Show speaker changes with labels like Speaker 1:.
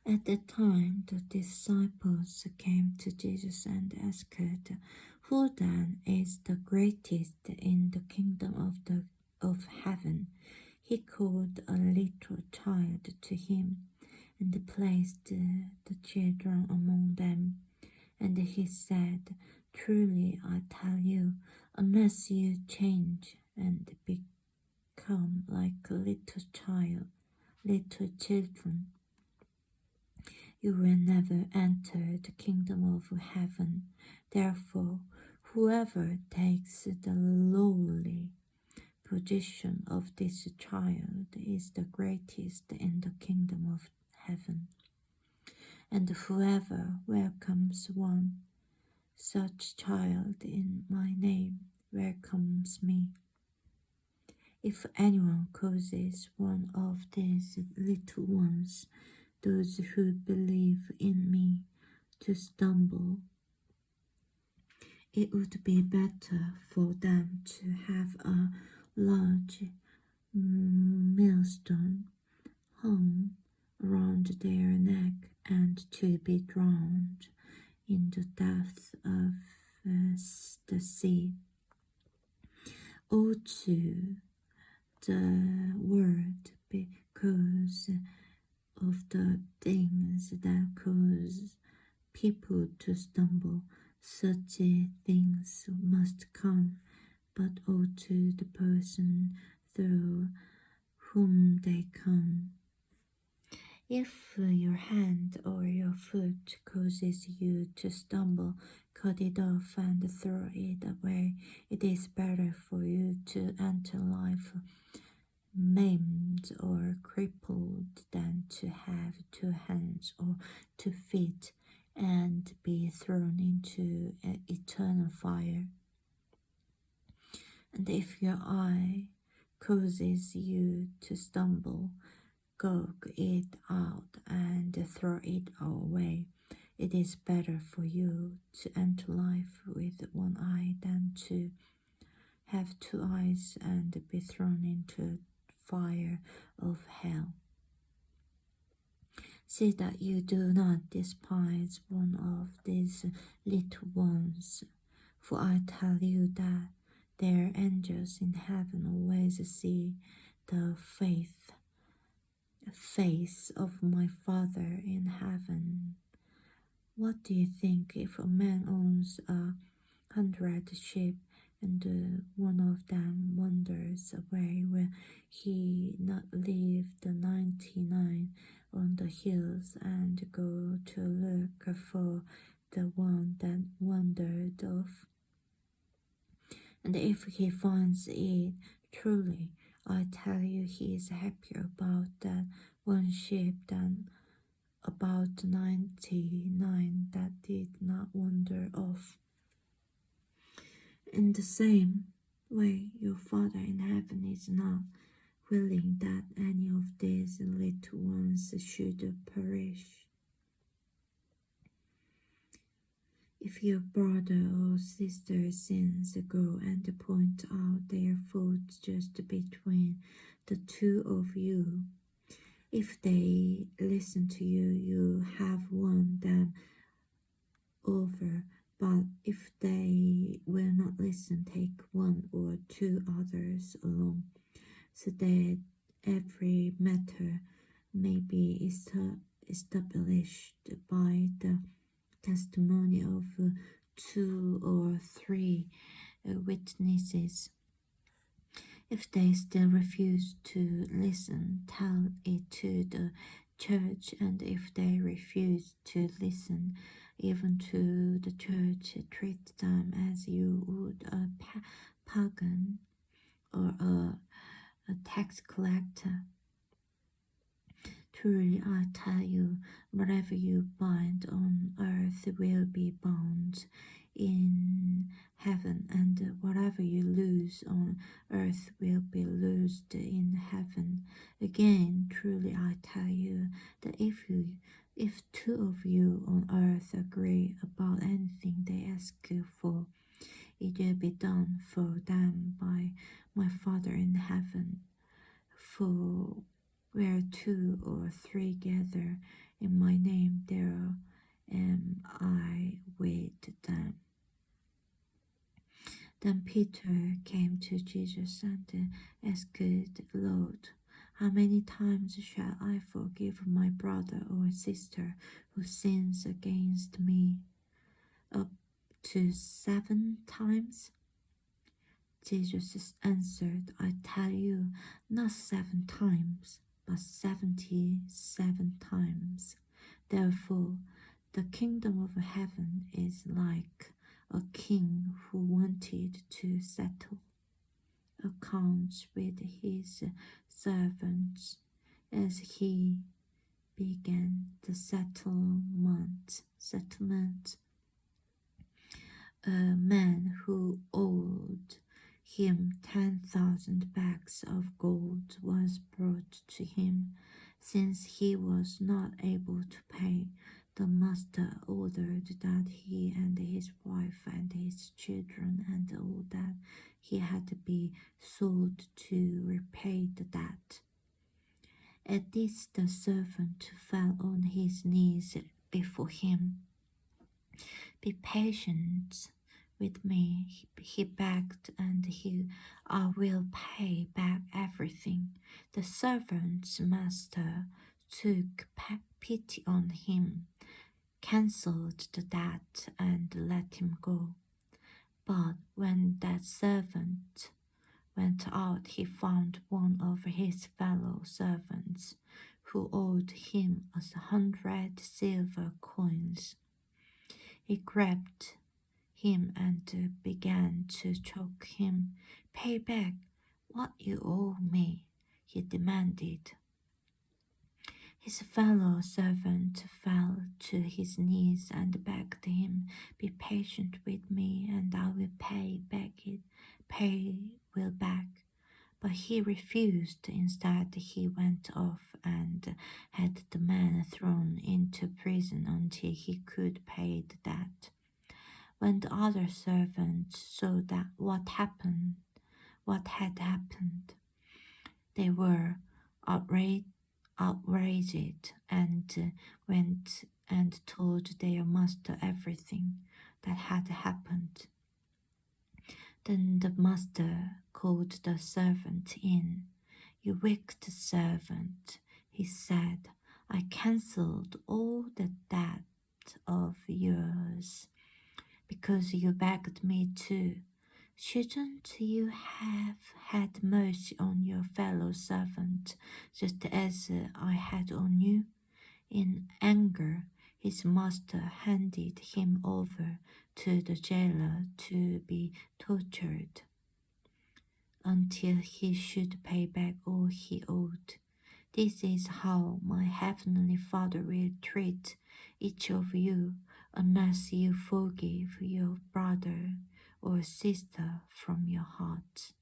Speaker 1: At that time, the disciples came to Jesus and asked, "Who then is the greatest in the kingdom of heaven?" He called a little child to him and placed the children among them. And he said, "Truly I tell you, unless you change and become like a little children, you will never enter the kingdom of heaven. Therefore, whoever takes the lowly position of this child is the greatest in the kingdom of heaven. And whoever welcomes one such child in my name welcomes me. If anyone causes one of these little ones, those who believe in me, to stumble, it would be better for them to have a large millstone hung around their neck and to be drowned in the depths of the sea. Or to the word, because of the things that cause people to stumble, such things must come, but woe to the person through whom they come. If your hand or your foot causes you to stumble, cut it off and throw it away. It is better for you to enter life maimed or crippled than to have 2 hands or 2 feet and be thrown into eternal fire. And if your eye causes you to stumble, gouge it out and throw it away. It is better for you to enter life with 1 eye than to have 2 eyes and be thrown into fire of hell. See that you do not despise one of these little ones, for I tell you that their angels in heaven always see the face of my Father in heaven. What do you think if a man owns 100 sheep and one of them wanders away? Will he not leave the 99 on the hills and go to look for the one that wandered off? And if he finds it, truly I tell you, he is happier about that 1 sheep than about 99 that did not wander off. In the same way, your Father in heaven is not willing that any of these little ones should perish. If your brother or sister sins, go and point out their fault just between the 2 of you. If they listen to you, you have won them over. But if they will not listen, take 1 or 2 others along, so that every matter may be established by the testimony of 2 or 3 witnesses. If they still refuse to listen, tell it to the church, and if they refuse to listen even to the church, treat them as you would a pagan or a tax collector. Truly I tell you, whatever you bind on earth will be bound in heaven, and whatever you loose on earth will be loosed in heaven. Again, truly I tell you that if 2 of you on earth agree about anything they ask you for, it will be done for them by my Father in heaven. For Where 2 or 3 gather in my name, there am I with them. Then Peter came to Jesus and asked, Lord, how many times shall I forgive my brother or sister who sins against me? Up to 7 times? Jesus answered, I tell you, not 7 times, but 77 times. Therefore, the kingdom of heaven is like a king who wanted to settle accounts with his servants. As he began the settlement, a man who owed him 10,000 bags of gold was brought to him. Since he was not able to pay, the master ordered that he and his wife and his children and all that he had be sold to repay the debt. At this the servant fell on his knees before him. Be patient with me, he begged, and I will pay back everything. The servant's master took pity on him, cancelled the debt, and let him go. But when that servant went out, he found one of his fellow servants who owed him 100 silver coins. He grabbed him and began to choke him. Pay back what you owe me, he demanded. His fellow servant fell to his knees and begged him, Be patient with me, and I will pay back. But he refused. Instead, he went off and had the man thrown into prison until he could pay the debt. When the other servants saw that what had happened, they were outraged and went and told their master everything that had happened. Then the master called the servant in. You wicked servant, he said, I cancelled all the debt of yours because you begged me to. Shouldn't you have had mercy on your fellow servant, just as I had on you? In anger, his master handed him over to the jailer to be tortured until he should pay back all he owed. This is how my heavenly Father will treat each of you unless you forgive your brother or sister from your heart.